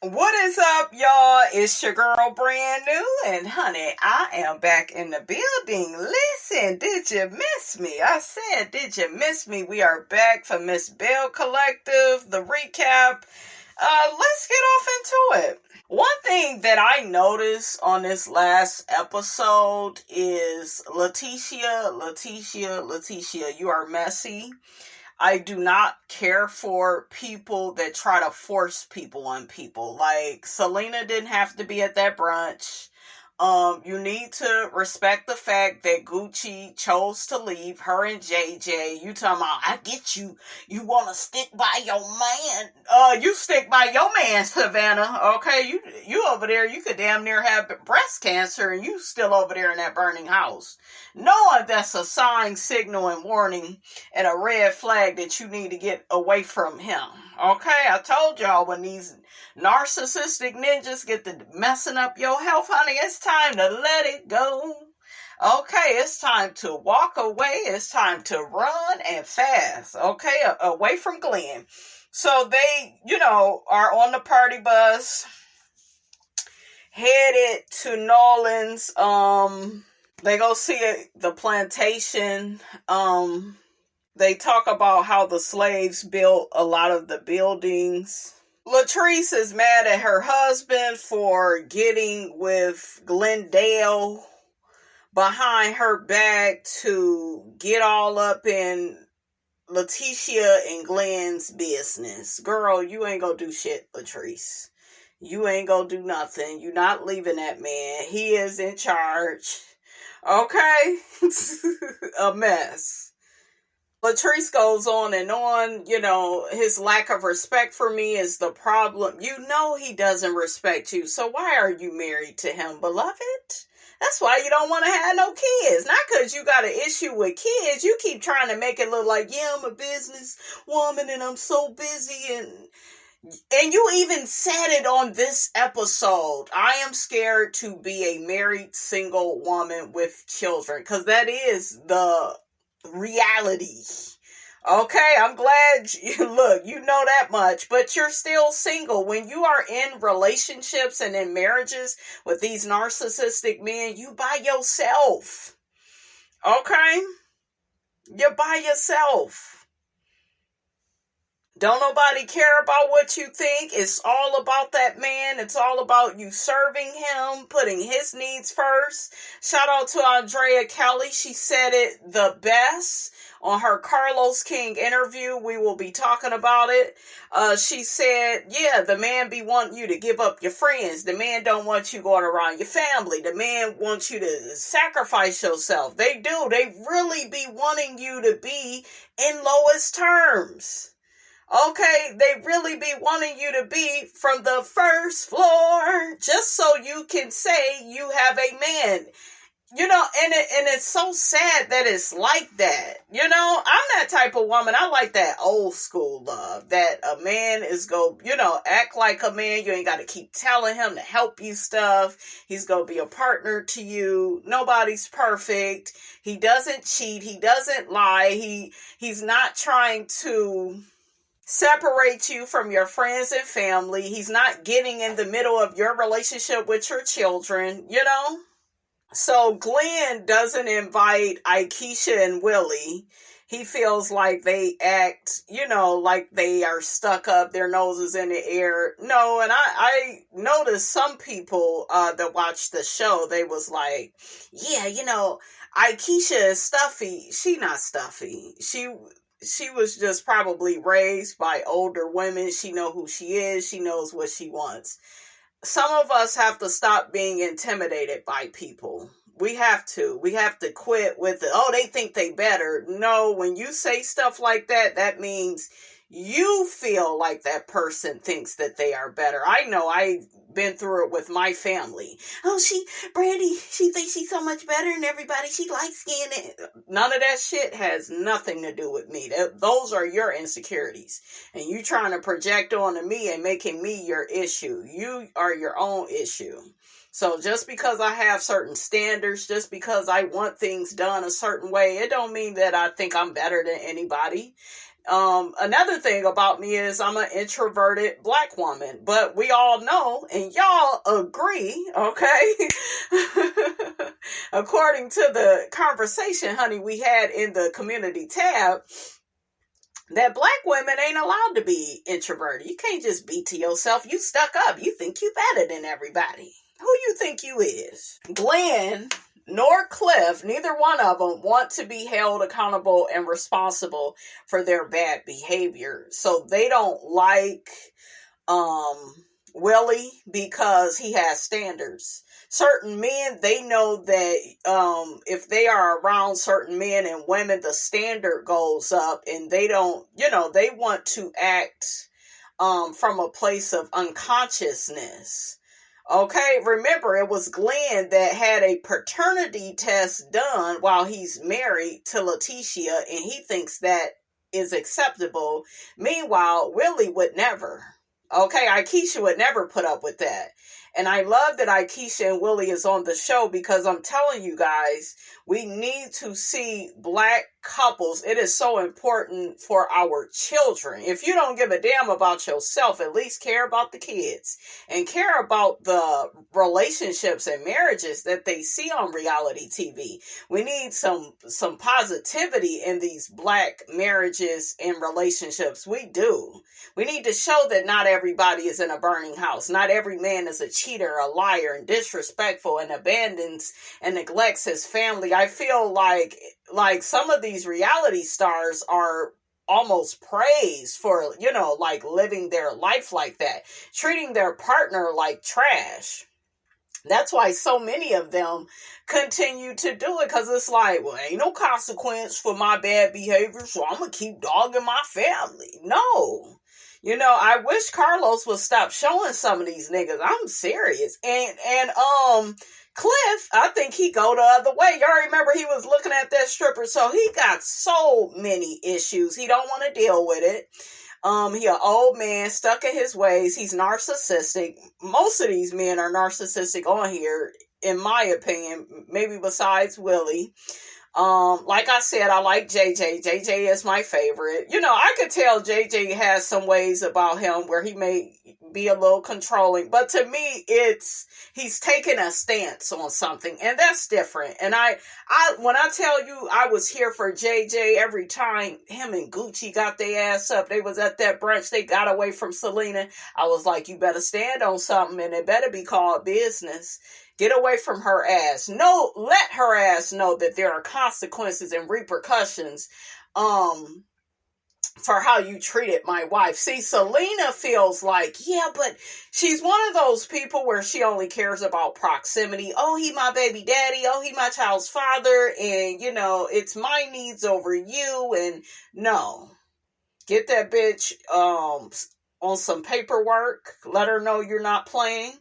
What is up, y'all? It's your girl, Brand New, and honey, I am back in the building. Listen, did you miss me? I said, did you miss me? We are back for Miss Belle Collective, the recap. Let's get off into it. One thing that I noticed on this last episode is Lateashia, you are messy. I do not care for people that try to force people on people. Like, SELENA didn't have to be at that brunch. You need to respect the fact that Gucci chose to leave her and JJ. You talking about, I get you. You want to stick by your man. You stick by your man, Savannah. Okay, you over there, you could damn near have breast cancer and you still over there in that burning house. Knowing that's a sign, signal, and warning and a red flag that you need to get away from him. Okay, I told y'all when these narcissistic ninjas get to messing up your health, honey, it's time to let it go. Okay, it's time to walk away. It's time to run and fast. Okay, away from Glenn. So they, are on the party bus, headed to Nolans. They go see the plantation. They talk about how the slaves built a lot of the buildings. Latrice is mad at her husband for getting with Glendale behind her back to get all up in Lateashia and Glenn's business. Girl, you ain't gonna do shit, Latrice. You ain't gonna do nothing. You're not leaving that man. He is in charge. Okay? A mess. Latrice goes on and on, his lack of respect for me is the problem. You know he doesn't respect you, so why are you married to him, beloved? That's why you don't want to have no kids. Not because you got an issue with kids. You keep trying to make it look like, yeah, I'm a business woman and I'm so busy and you even said it on this episode. I am scared to be a married single woman with children because that is the reality. Okay, I'm glad you know that much, but you're still single. When you are in relationships and in marriages with these narcissistic men, you by yourself. Okay? You're by yourself. Don't nobody care about what you think. It's all about that man. It's all about you serving him, putting his needs first. Shout out to Andrea Kelly. She said it the best on her Carlos King interview. We will be talking about it. She said, yeah, the man be wanting you to give up your friends. The man don't want you going around your family. The man wants you to sacrifice yourself. They do. They really be wanting you to be in lowest terms. Okay, they really be wanting you to be from the first floor just so you can say you have a man. And it's so sad that it's like that. I'm that type of woman. I like that old school love. That a man is act like a man. You ain't got to keep telling him to help you stuff. He's going to be a partner to you. Nobody's perfect. He doesn't cheat. He doesn't lie. He's not trying to separate you from your friends and family. He's not getting in the middle of your relationship with your children, So Glenn doesn't invite Aikisha and Willie. He feels like they act, like they are stuck up, their noses in the air. No, and I noticed some people that watched the show, they was like, yeah, Aikisha is stuffy. She not stuffy. She was just probably raised by older women. She know who she is. She knows what she wants. Some of us have to stop being intimidated by people. We have to quit with they think they better. No, when you say stuff like that, that means you feel like that person thinks that they are better. I know I've been through it with my family. Oh, Brandy, she thinks she's so much better than everybody. She light skinned. None of that shit has nothing to do with me. Those are your insecurities. And you trying to project onto me and making me your issue. You are your own issue. So just because I have certain standards, just because I want things done a certain way, it don't mean that I think I'm better than anybody. Another thing about me is I'm an introverted black woman, but we all know, and y'all agree, okay? According to the conversation, honey, we had in the community tab, that black women ain't allowed to be introverted. You can't just be to yourself. You stuck up. You think you better than everybody. Who you think you is? Glenn nor Cliff, neither one of them want to be held accountable and responsible for their bad behavior. So they don't like Willie because he has standards. Certain men, they know that if they are around certain men and women, the standard goes up, and they don't, they want to act from a place of unconsciousness. Okay, remember, it was Glenn that had a paternity test done while he's married to Lateashia, and he thinks that is acceptable. Meanwhile, Willie would never. Okay, Akeisha would never put up with that. And I love that Akeisha and Willie is on the show, because I'm telling you guys, we need to see black couples. It is so important for our children. If you don't give a damn about yourself, at least care about the kids and care about the relationships and marriages that they see on reality TV. We need some positivity in these black marriages and relationships. We do. We need to show that not everybody is in a burning house. Not every man is a cheater, a liar, and disrespectful, and abandons and neglects his family. I feel like some of these reality stars are almost praised for, like living their life like that, treating their partner like trash. That's why so many of them continue to do it, because it's like, well, ain't no consequence for my bad behavior, so I'm going to keep dogging my family. No. I wish Carlos would stop showing some of these niggas. I'm serious. And Cliff, I think he go the other way. Y'all remember he was looking at that stripper, so he got so many issues. He don't want to deal with it. He an old man stuck in his ways. He's narcissistic. Most of these men are narcissistic on here, in my opinion, maybe besides Willie. Like I said, I like JJ. JJ is my favorite. I could tell JJ has some ways about him where he may be a little controlling, but to me, he's taking a stance on something, and that's different. And when I tell you, I was here for JJ every time him and Gucci got their ass up. They was at that brunch. They got away from Selena. I was like, you better stand on something, and it better be called business. Get away from her ass. No, let her ass know that there are consequences and repercussions for how you treated my wife. See, Selena feels like, yeah, but she's one of those people where she only cares about proximity. Oh, he my baby daddy. Oh, he my child's father. And, it's my needs over you. And no. Get that bitch on some paperwork. Let her know you're not playing.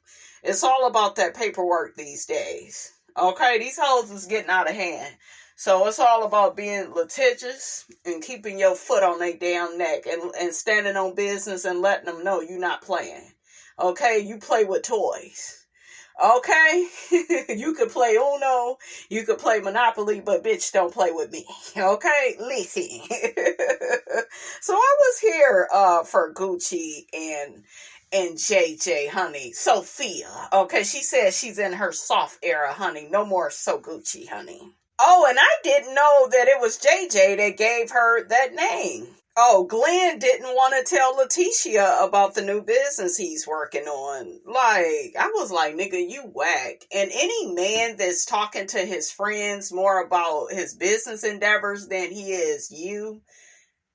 It's all about that paperwork these days. Okay, these hoes is getting out of hand. So it's all about being litigious and keeping your foot on their damn neck and standing on business and letting them know you're not playing. Okay, you play with toys. Okay, you could play Uno, you could play Monopoly, but bitch, don't play with me. Okay, listen. So I was here for Gucci and JJ, honey. Sophia. Okay, she says she's in her soft era, honey. No more so Gucci, honey. Oh, and I didn't know that it was JJ that gave her that name. Oh, Glenn didn't want to tell Lateashia about the new business he's working on. Like, I was like, nigga, you whack. And any man that's talking to his friends more about his business endeavors than he is you,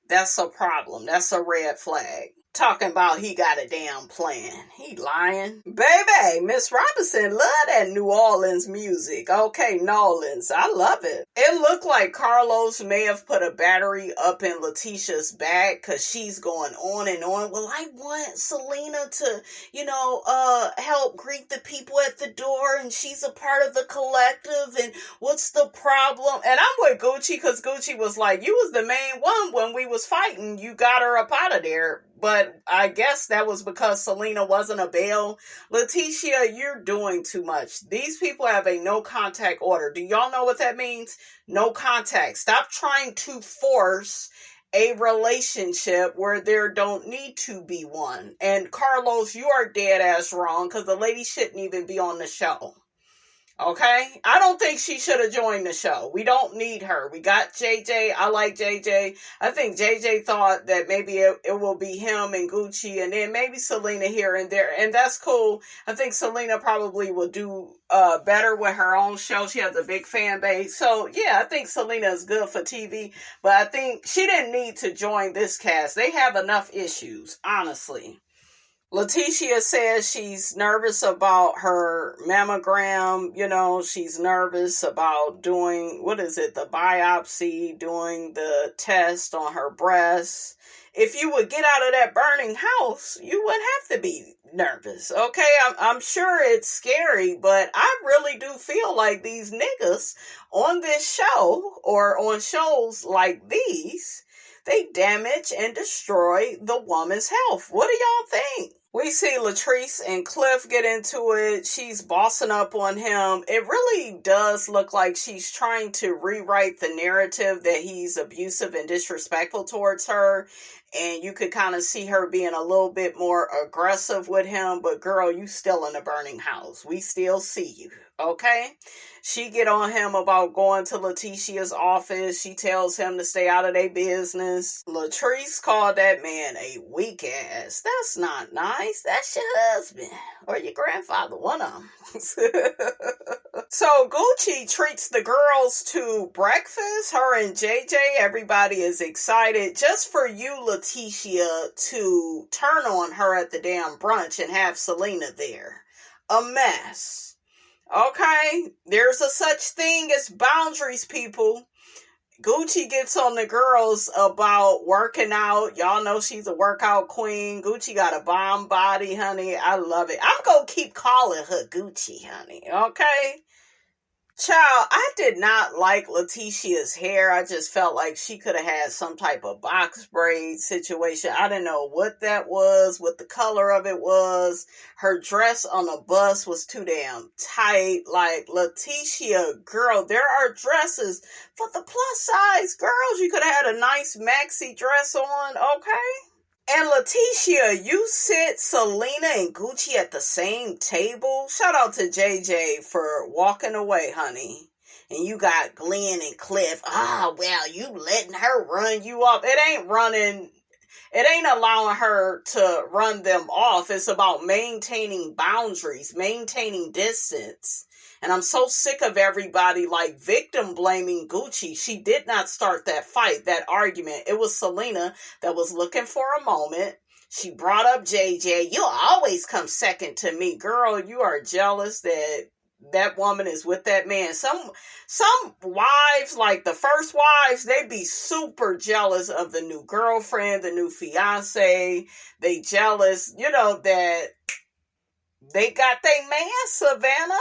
that's a problem. That's a red flag. Talking about he got a damn plan. He lying. Baby, Miss Robinson love that New Orleans music. Okay, Nolans. I love it. It looked like Carlos may have put a battery up in Letitia's back because she's going on and on. Well, I want Selena to, help greet the people at the door, and she's a part of the collective, and what's the problem? And I'm with Gucci because Gucci was like, you was the main one when we was fighting. You got her up out of there. But I guess that was because Selena wasn't a Belle. Lateashia, you're doing too much. These people have a no contact order. Do y'all know what that means? No contact. Stop trying to force a relationship where there don't need to be one. And Carlos, you are dead ass wrong, because the lady shouldn't even be on the show. Okay? I don't think she should have joined the show. We don't need her. We got JJ. I like JJ. I think JJ thought that maybe it will be him and Gucci and then maybe Selena here and there. And that's cool. I think Selena probably will do better with her own show. She has a big fan base. So, yeah, I think Selena is good for TV. But I think she didn't need to join this cast. They have enough issues, honestly. Lateashia says she's nervous about her mammogram. You know, she's nervous about doing, the biopsy, doing the test on her breasts. If you would get out of that burning house, you wouldn't have to be nervous. Okay, I'm sure it's scary, but I really do feel like these niggas on this show or on shows like these, they damage and destroy the woman's health. What do y'all think? We see Latrice and Cliff get into it. She's bossing up on him. It really does look like she's trying to rewrite the narrative that he's abusive and disrespectful towards her. And you could kind of see her being a little bit more aggressive with him. But girl, you still in a burning house. We still see you. Okay? She get on him about going to Lateashia's office. She tells him to stay out of their business. Latrice called that man a weak ass. That's not nice. That's your husband or your grandfather, one of them. So Gucci treats the girls to breakfast. Her and JJ, everybody is excited just for you, Lateashia, to turn on her at the damn brunch and have Selena there. A mess. Okay, there's a such thing as boundaries, people. Gucci gets on the girls about working out. Y'all know she's a workout queen. Gucci got a bomb body, honey. I love it. I'm going to keep calling her Gucci, honey. Okay? Child, I did not like Lateashia's hair. I just felt like she could have had some type of box braid situation. I didn't know what that was, what the color of it was. Her dress on the bus was too damn tight. Like, Lateashia, girl, there are dresses for the plus size girls. You could have had a nice maxi dress on, okay? And Lateashia, you sit Selena and Gucci at the same table. Shout out to JJ for walking away, honey. And you got Glenn and Cliff. Well, you letting her run you off. It ain't allowing her to run them off. It's about maintaining boundaries, maintaining distance. And I'm so sick of everybody like victim blaming Gucci. She did not start that fight, that argument. It was Selena that was looking for a moment. She brought up JJ. You'll always come second to me. Girl, you are jealous that woman is with that man. Some wives, like the first wives, they be super jealous of the new girlfriend, the new fiance. They jealous, that they got their man, Savannah.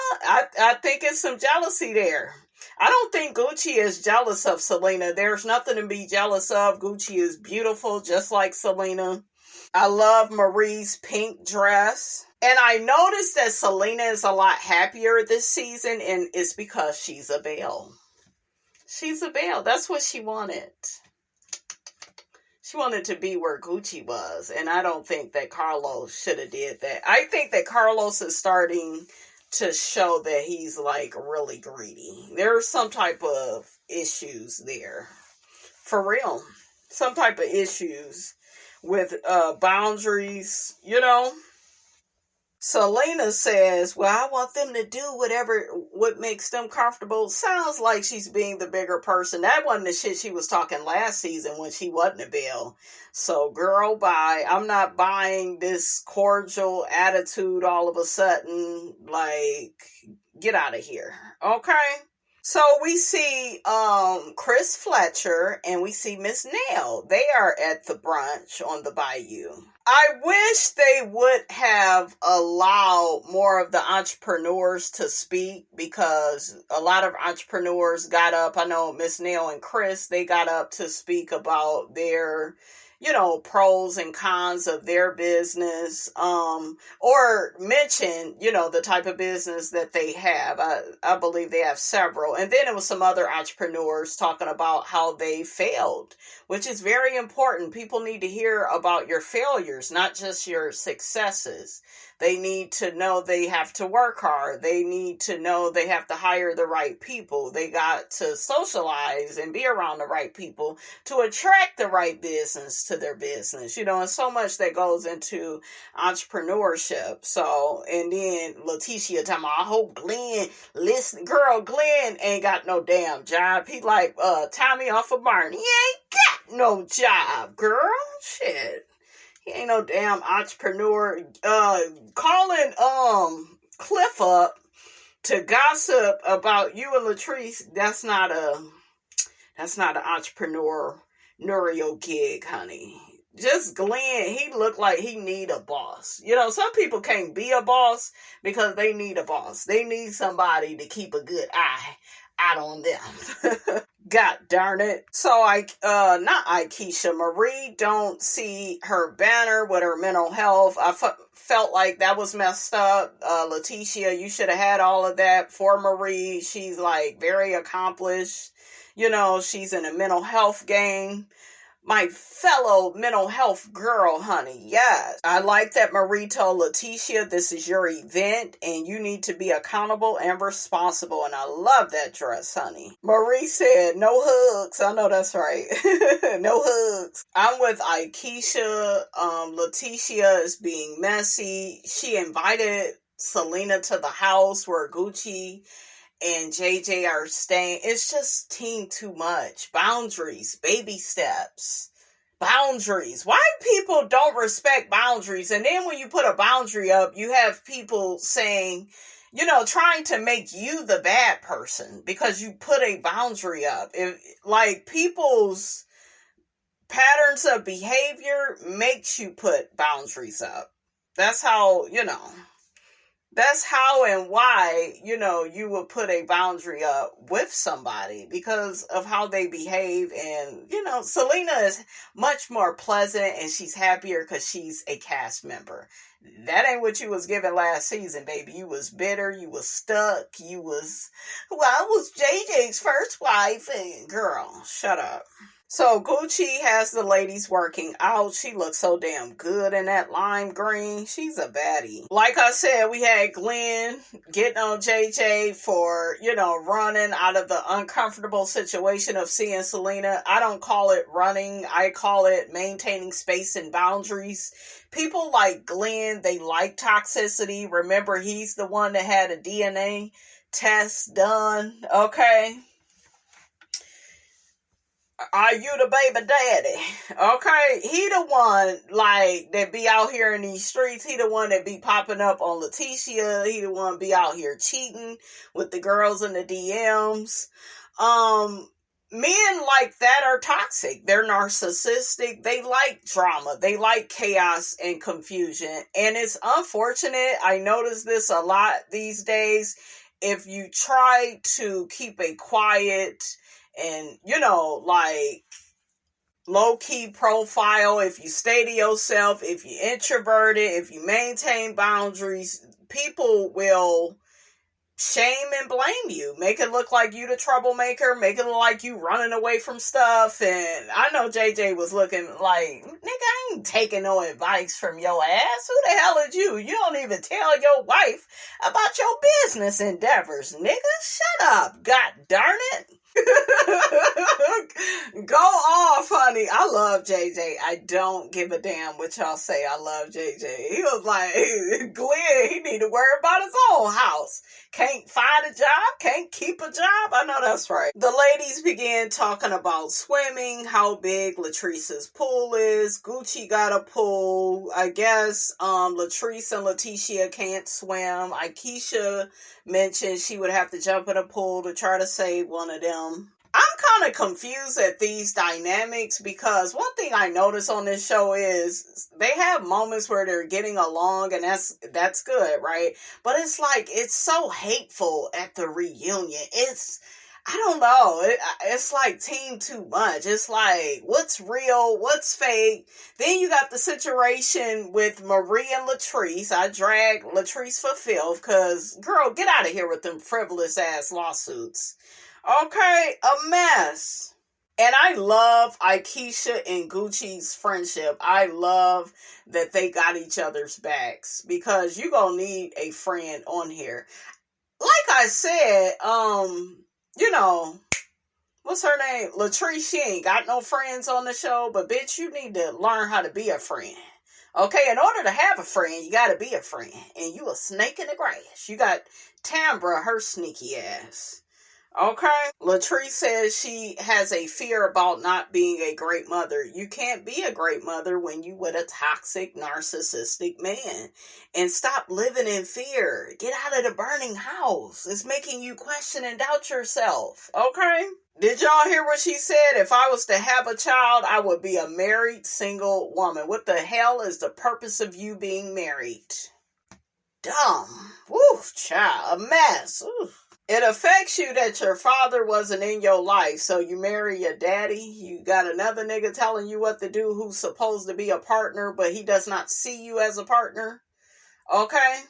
I think it's some jealousy there. I don't think Gucci is jealous of Selena. There's nothing to be jealous of. Gucci is beautiful, just like Selena. I love Marie's pink dress. And I noticed that Selena is a lot happier this season, and it's because she's a Belle. She's a Belle. That's what she wanted. She wanted to be where Gucci was, and I don't think that Carlos should have did that. I think that Carlos is starting to show that he's like really greedy. There's some type of issues there. For real. Some type of issues with boundaries, Selena says, well, I want them to do what makes them comfortable. Sounds like she's being the bigger person. That wasn't the shit she was talking last season when she wasn't a Belle. So, girl, bye. I'm not buying this cordial attitude all of a sudden. Like, get out of here. Okay? So we see Chris Fletcher and we see Miss Nell. They are at the brunch on the Bayou. I wish they would have allowed more of the entrepreneurs to speak, because a lot of entrepreneurs got up. I know Miss Nell and Chris, they got up to speak about their, pros and cons of their business, or mention, the type of business that they have. I believe they have several. And then it was some other entrepreneurs talking about how they failed, which is very important. People need to hear about your failures, not just your successes. They need to know they have to work hard. They need to know they have to hire the right people. They got to socialize and be around the right people to attract the right business to their business, and so much that goes into entrepreneurship. So, and then Lateashia talking about, I hope Glenn listen. Girl, Glenn ain't got no damn job. He like Tommy off of Barney. He ain't got no job, girl. Shit. He ain't no damn entrepreneur. Calling Cliff up to gossip about you and Latrice, that's not an entrepreneurial gig, honey. Just Glenn, he looked like he need a boss. Some people can't be a boss because they need a boss. They need somebody to keep a good eye out on them. God darn it. So not Ikesha, Marie don't see her banner with her mental health. I felt like that was messed up. Lateashia, you should have had all of that for Marie. She's like very accomplished. She's in a mental health game. My fellow mental health girl, honey. Yes. I like that Marie told Lateashia this is your event and you need to be accountable and responsible. And I love that dress, honey. Marie said, no hugs. I know that's right. No hugs. I'm with Ikesha. Lateashia is being messy. She invited SELENA to the house where Gucci and JJ are staying. It's just too much. Boundaries, baby steps, boundaries. Why people don't respect boundaries? And then when you put a boundary up, you have people saying, trying to make you the bad person because you put a boundary up. People's patterns of behavior makes you put boundaries up. That's how, That's how and why, you would put a boundary up with somebody because of how they behave. And, SELENA is much more pleasant and she's happier because she's a cast member. That ain't what you was given last season, baby. You was bitter. You was stuck. I was JJ's first wife. And girl, shut up. So Gucci has the ladies working out. She looks so damn good in that lime green. She's a baddie. Like I said, we had Glenn getting on JJ for, running out of the uncomfortable situation of seeing SELENA. I don't call it running. I call it maintaining space and boundaries. People like Glenn, they like toxicity. Remember, he's the one that had a DNA test done. Okay. Are you the baby daddy? Okay. He the one that be out here in these streets. He the one that be popping up on Lateashia. He the one be out here cheating with the girls in the DMs. Men like that are toxic. They're narcissistic. They like drama. They like chaos and confusion. And it's unfortunate. I notice this a lot these days. If you try to keep a quiet and, low-key profile, if you stay to yourself, if you introverted, if you maintain boundaries, people will shame and blame you. Make it look like you the troublemaker. Make it look like you running away from stuff. And I know JJ was looking like, nigga, I ain't taking no advice from your ass. Who the hell is you? You don't even tell your wife about your business endeavors, nigga. Shut up. God darn it. Go off, honey. I love JJ. I don't give a damn what y'all say. I love JJ. He was like, Glenn, he need to worry about his own house. Can't find a job, can't keep a job. I know that's right. The ladies began talking about swimming, how big Latrice's pool is. Gucci got a pool. I guess Latrice and Lateashia can't swim. Ikesha mentioned she would have to jump in a pool to try to save one of them. I'm kind of confused at these dynamics because one thing I notice on this show is they have moments where they're getting along and that's good, right? But it's like, it's so hateful at the reunion. I don't know. It's like team too much. It's like, what's real? What's fake? Then you got the situation with Marie and Latrice. I dragged Latrice for filth because, girl, get out of here with them frivolous ass lawsuits. Okay, a mess. And I love Akeisha and Gucci's friendship. I love that they got each other's backs because you gonna need a friend on here. Like I said, you know, what's her name? Latrice, she ain't got no friends on the show, but bitch, you need to learn how to be a friend. Okay, in order to have a friend, you gotta be a friend. And you a snake in the grass. You got Tambra, her sneaky ass. Okay? Latrice says she has a fear about not being a great mother. You can't be a great mother when you with a toxic, narcissistic man. And stop living in fear. Get out of the burning house. It's making you question and doubt yourself. Okay? Did y'all hear what she said? If I was to have a child, I would be a married single woman. What the hell is the purpose of you being married? Dumb. Woof, child. A mess. Oof. It affects you that your father wasn't in your life, so you marry your daddy. You got another nigga telling you what to do who's supposed to be a partner, but he does not see you as a partner. Okay?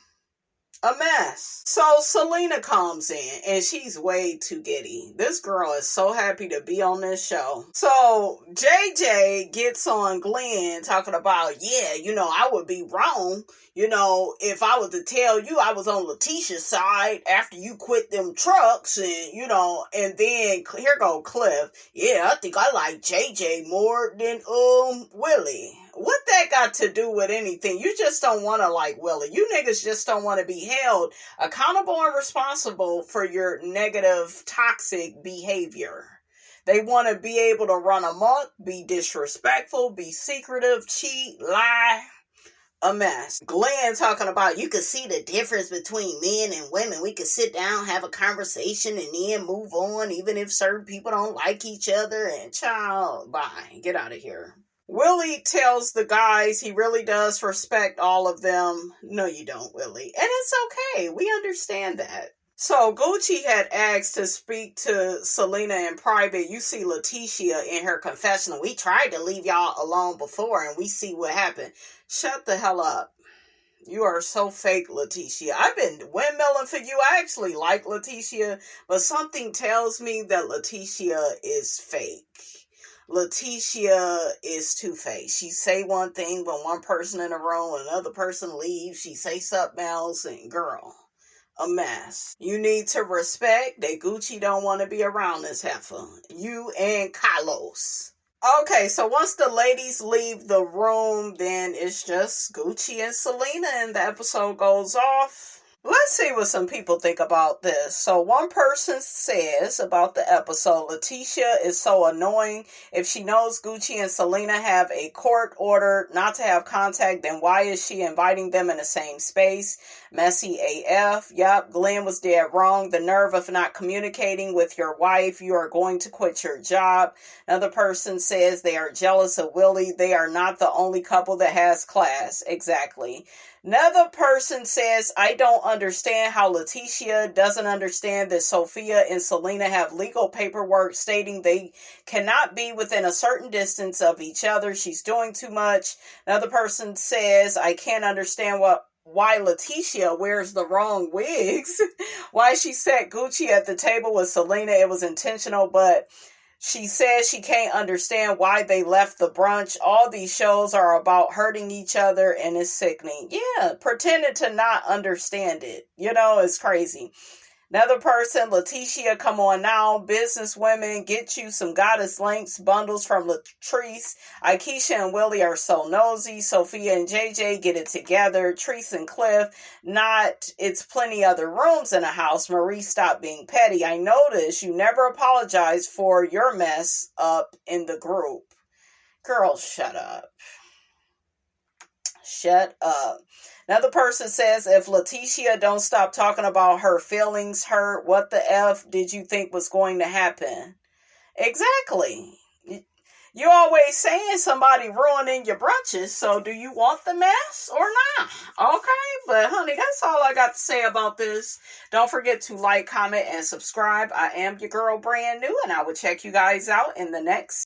A mess. So SELENA comes in and she's way too giddy. This girl is so happy to be on this show. So JJ gets on Glenn talking about, yeah, I would be wrong, if I was to tell you I was on Lateashia's side after you quit them trucks and, and then here go Cliff. Yeah, I think I like JJ more than, Willie. What that got to do with anything? You just don't want to like Willie. You niggas just don't want to be held accountable and responsible for your negative, toxic behavior. They want to be able to run amok, be disrespectful, be secretive, cheat, lie. A mess. Glenn talking about you could see the difference between men and women. We could sit down, have a conversation, and then move on, even if certain people don't like each other. And child, bye. Get out of here. Willie tells the guys he really does respect all of them. No, you don't, Willie. And it's okay. We understand that. So Gucci had asked to speak to SELENA in private. You see Lateashia in her confessional. We tried to leave y'all alone before and we see what happened. Shut the hell up. You are so fake, Lateashia. I've been windmilling for you. I actually like Lateashia, but something tells me that Lateashia is fake. Lateashia is two-faced. She say one thing when one person in the room, another person leaves. She say something else, and girl, a mess. You need to respect that Gucci don't want to be around this heifer. You and Carlos. Okay, so once the ladies leave the room, then it's just Gucci and SELENA, and the episode goes off. Let's see what some people think about this. So one person says about the episode, Lateashia is so annoying. If she knows Gucci and SELENA have a court order not to have contact, then why is she inviting them in the same space? Messy AF. Yup, Glenn was dead wrong. The nerve of not communicating with your wife. You are going to quit your job. Another person says they are jealous of Willie. They are not the only couple that has class. Exactly. Another person says, I don't understand how Lateashia doesn't understand that Sophia and SELENA have legal paperwork stating they cannot be within a certain distance of each other. She's doing too much. Another person says, I can't understand why Lateashia wears the wrong wigs. Why she set Gucci at the table with SELENA. It was intentional, but she says she can't understand why they left the brunch. All these shows are about hurting each other and it's sickening. Yeah, pretending to not understand it. It's crazy. Another person, Lateashia, come on now. Business women, get you some goddess links bundles from Latrice. Akeisha and Willie are so nosy. Sophia and JJ, get it together. Treese and Cliff, not. It's plenty other rooms in a house. Marie, stop being petty. I noticed you never apologize for your mess up in the group. Girl, shut up. Shut up. Another person says, if Lateashia don't stop talking about her feelings hurt, what the F did you think was going to happen? Exactly. You always saying somebody ruining your brunches, so do you want the mess or not? Okay, But honey, that's all I got to say about this. Don't forget to like, comment, and subscribe. I am your girl Brand New, and I will check you guys out in the next